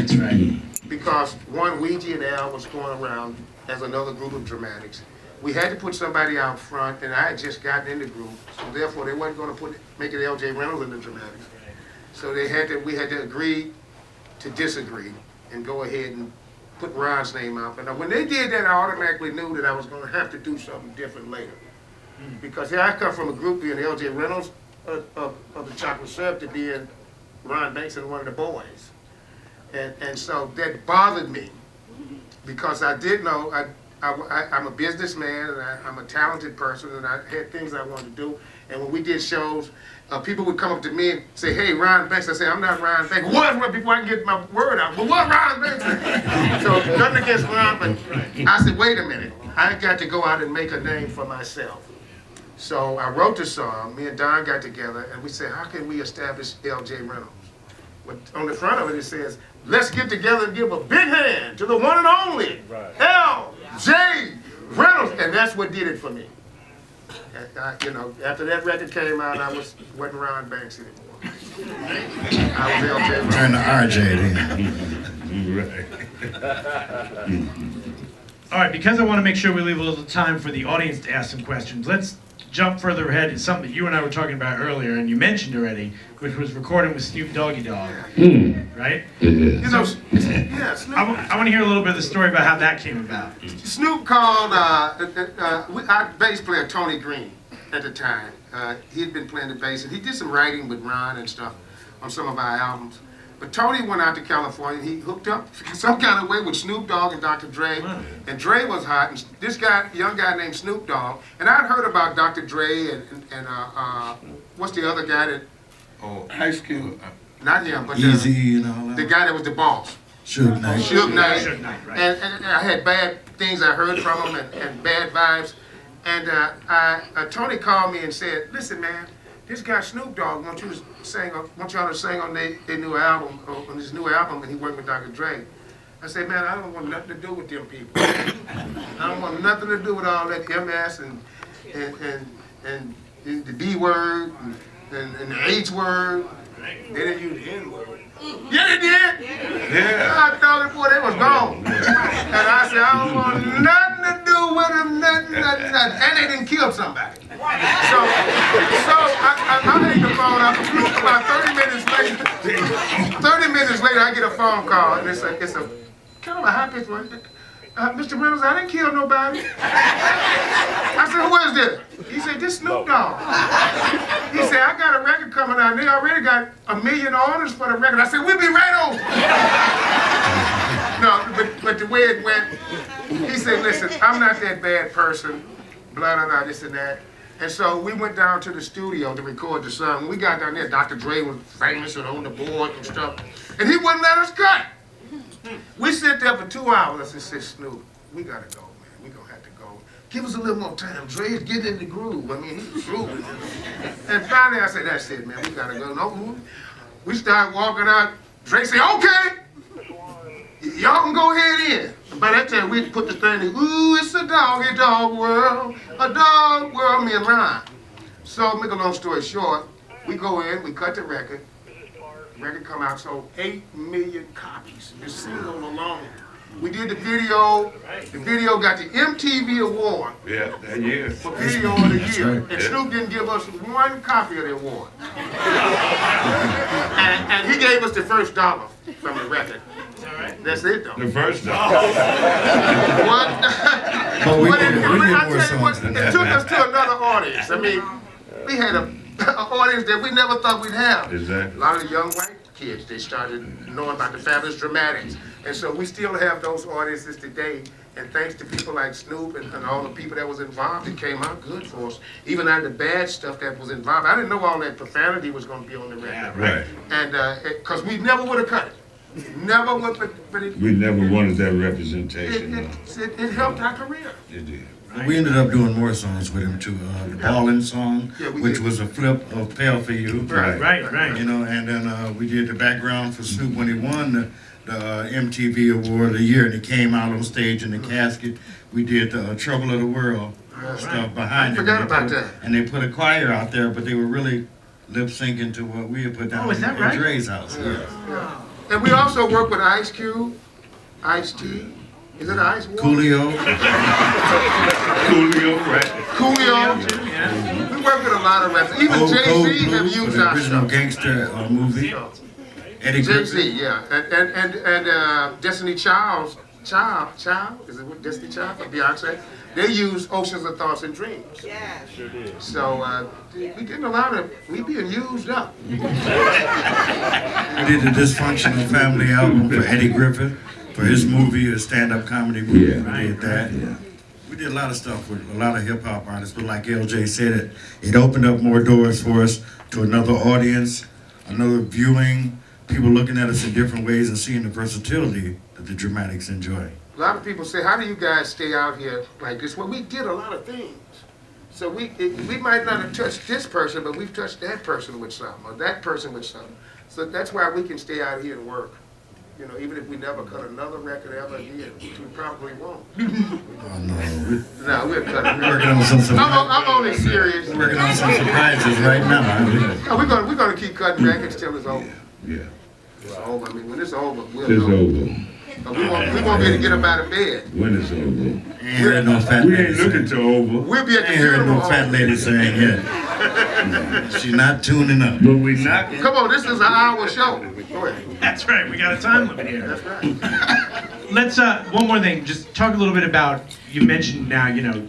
That's right. Because one, Ouija and Al was going around as another group of dramatics. We had to put somebody out front, and I had just gotten in the group, so therefore they wasn't going to make it LJ Reynolds in the dramatics. So we had to agree to disagree and go ahead and put Ron's name out. But when they did that, I automatically knew that I was going to have to do something different later. Because here I come from a group being LJ Reynolds of the Chocolate Syrup to being Ron Banks and one of the boys. And so that bothered me because I did know I'm a businessman and I'm a talented person and I had things I wanted to do. And when we did shows, people would come up to me and say, "Hey, Ron Banks." I say, "I'm not Ron Banks." What? Before I can get my word out. Well, what Ron Banks? So nothing against Ron, but I said, wait a minute. I got to go out and make a name for myself. So I wrote the song. Me and Don got together and we said, how can we establish LJ Reynolds? But on the front of it, it says, let's get together and give a big hand to the one and only LJ Reynolds. And that's what did it for me. You know, after that record came out, I wasn't Ron Banks anymore. I was LJ Reynolds. Turn to RJ then. All right, because I want to make sure we leave a little time for the audience to ask some questions, let's jump further ahead to something that you and I were talking about earlier, and you mentioned already, which was recording with Snoop Doggy Dogg, right? You know, yeah, Snoop. I want to hear a little bit of the story about how that came about. Snoop called our bass player Tony Green at the time. He had been playing the bass, and he did some writing with Ron and stuff on some of our albums. But Tony went out to California, and he hooked up some kind of way with Snoop Dogg and Dr. Dre. And Dre was hot, and this guy, young guy named Snoop Dogg, and I'd heard about Dr. Dre and what's the other guy that, High School. not him, but Easy and all that. the guy that was the boss. Suge Knight. Suge Knight. Suge Knight, right. And I had bad things I heard from him and bad vibes. And Tony called me and said, listen, man, this guy Snoop Dogg wants y'all to sing on their new album, on his new album, and he worked with Dr. Dre. I said, man, I don't want nothing to do with them people. I don't want nothing to do with all that MS and the B word and the H word. They didn't use the N word. Yeah, they did. Yeah. I thought boy, they was gone. And I said, I don't want nothing to do with them, nothing. And they didn't kill somebody. So I hang the phone up. About 30 minutes later, I get a phone call, and it's a kind of a high pitched one. Mr. Reynolds, I didn't kill nobody. I said, who is this? He said, this Snoop Dogg. He said, I got a record coming out, and they already got 1 million orders for the record. I said, we'll be right over. No, but the way it went, he said, listen, I'm not that bad person, blah, blah, blah, this and that. And so we went down to the studio to record the song. When we got down there, Dr. Dre was famous and on the board and stuff, and he wouldn't let us cut. We sit there for 2 hours and said, Snoop, we gotta go, man. We gonna have to go. Give us a little more time. Dre's getting in the groove. I mean, he's grooving. And finally I said, that's it, man. We gotta go. No, we started walking out. Dre said, okay. Y'all can go ahead in. By that time, we put the thing in, ooh, it's a doggy dog world. A dog world, me and Ron. So, make a long story short, we go in, we cut the record. The record come out, sold 8 million copies. The single alone. We did the video. The video got the MTV award. Yeah, that year. For video of the year. And Snoop didn't give us 1 copy of the award. and he gave us the first dollar from the record. That's it, though. The first time. But we But did more it songs than took us that. to another audience. I mean, we had an audience that we never thought we'd have. Exactly. A lot of the young white kids, they started knowing about the Fabulous Dramatics. And so we still have those audiences today. And thanks to people like Snoop and all the people that was involved, it came out good for us. Even out of the bad stuff that was involved. I didn't know all that profanity was going to be on the record. Yeah, Right. And because we never would have cut it. Never would, but it, We never wanted that representation. it helped our career. It did. We ended up doing more songs with him too. The Ballin' song, Yeah, we which did. was a flip of Pale for You. Right. You know, and then we did the background for Snoop when he won the MTV Award of the Year, and he came out on stage in the casket. We did the Trouble of the World stuff behind him. forgot And they about put- that. And they put a choir out there, but they were really lip syncing to what we had put down Oh, is that in right? Dre's house. Yeah. And we also work with Ice Cube, Ice-T. Is it Ice Water? Coolio. Coolio, right? Coolio. Yeah. We work with a lot of rappers. Even Cold Jay-Z have Blue for used the our original stuff. gangster movie. Eddie Griffin. Jay-Z, yeah. And Destiny Child, is it what Destiny Child for Beyonce? They use Oceans of Thoughts and Dreams. Yeah. Sure did. So we getting a lot of, we being used up. We did the Dysfunctional Family album for Eddie Griffin, for his movie, a stand-up comedy movie. Yeah. We did that. We did a lot of stuff with a lot of hip-hop artists, but like LJ said, it opened up more doors for us to another audience, another viewing, people looking at us in different ways and seeing the versatility that the Dramatics enjoy. A lot of people say, how do you guys stay out here like this? Well, we did a lot of things. So we might not have touched this person, but we've touched that person with something, or that person with something. So that's why we can stay out here and work. You know, even if we never cut another record ever again, which we probably won't. Oh no, No, we're cutting. we're working on some surprises. I'm only serious. We're working on some surprises right now. No, we're gonna keep cutting records till it's over. Yeah. It's over. I mean, when it's over, we'll It's know. over. But we won't be able to get up out of bed. When it's over. Ain't heard no fat We lady ain't looking saying. to over. We'll be at the Ain't heard funeral no fat home. lady saying yet. She's not tuning up. But we not. Come on, this is an hour show. Go ahead. That's right. We got a time limit here. That's right. Let's one more thing. Just talk a little bit about. You mentioned now, you know,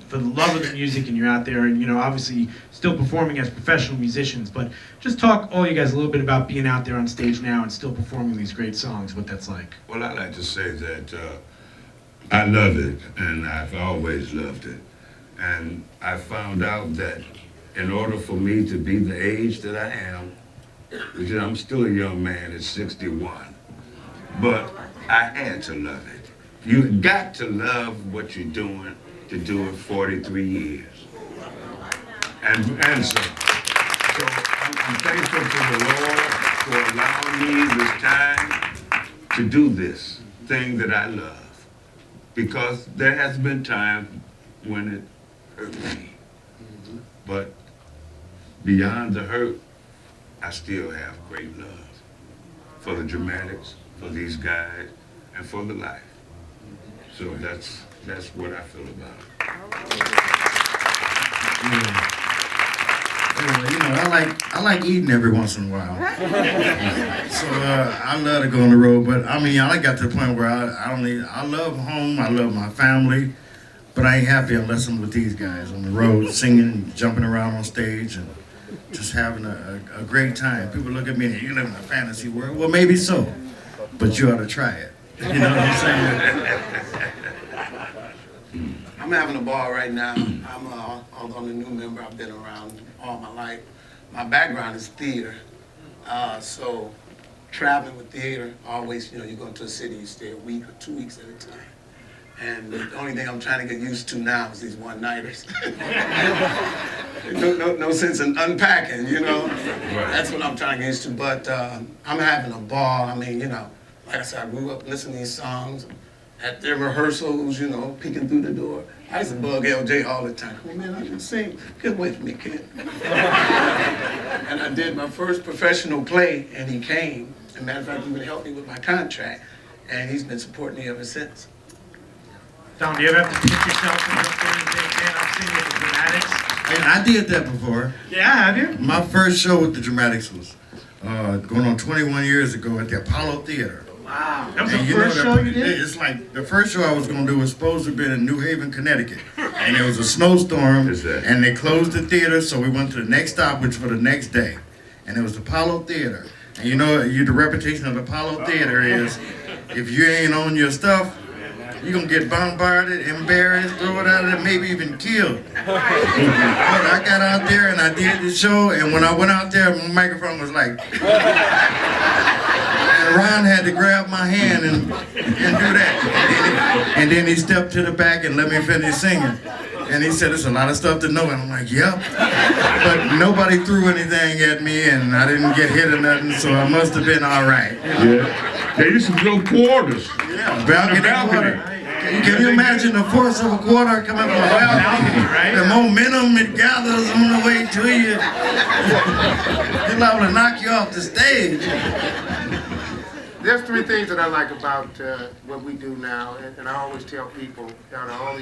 for the love of the music, and you're out there, and you know, obviously still performing as professional musicians. But just talk, all you guys, a little bit about being out there on stage now and still performing these great songs. What that's like. Well, I like to say that I love it, and I've always loved it. And I found out that in order for me to be the age that I am, because I'm still a young man at 61, but I had to love it. You got to love what you're doing to do it 43 years. And so I'm thankful to the Lord for allowing me this time to do this thing that I love. Because there has been times when it hurt me. But beyond the hurt, I still have great love for the Dramatics, for these guys, and for the life. So that's what I feel about it. You know, I like eating every once in a while. So I love to go on the road, but I mean, I got to the point where I love home, I love my family, but I ain't happy unless I'm with these guys on the road, singing, jumping around on stage, and just having a great time. People look at me and you live in a fantasy world. Well, maybe so, but you ought to try it. You know what I'm saying? I'm having a ball right now. I'm a new member. I've been around all my life. My background is theater. So traveling with theater, always, you know, you go into a city, you stay a week or 2 weeks at a time. And the only thing I'm trying to get used to now is these one-nighters. no sense in unpacking, you know? That's what I'm trying to get used to. But I'm having a ball. I mean, you know, like I said, I grew up listening to these songs. At their rehearsals, you know, peeking through the door. I used to bug LJ all the time. Come on, man, I can sing. Get away from me, kid. And I did my first professional play, and he came. As a matter of fact, he would help me with my contract, and he's been supporting me ever since. Don, do you ever have to pick yourself and up there and say, man, I'm singing with the Dramatics? And I did that before. Yeah, have you? My first show with the Dramatics was going on 21 years ago at the Apollo Theater. Wow. That was And the you know first that- show you did? It's like the first show I was going to do was supposed to have been in New Haven, Connecticut. And there was a snowstorm, Is that- and they closed the theater, so we went to the next stop, which was the next day. And it was the Apollo Theater. And you know, the reputation of the Apollo Theater is, if you ain't on your stuff, you're going to get bombarded, embarrassed, throw it out of there, maybe even killed. But I got out there and I did the show, and when I went out there, my microphone was like... And Ron had to grab my hand and do that. And then he stepped to the back and let me finish singing. And he said, there's a lot of stuff to know. And I'm like, yep. But nobody threw anything at me and I didn't get hit or nothing, so I must have been all right. Yeah. They used to throw quarters. Yeah, balcony quarter. Can you imagine the force of a quarter coming from a balcony? Right? The momentum it gathers on the way to you. You're liable to knock you off the stage. there's three things that I like about what we do now, and I always tell people out of all these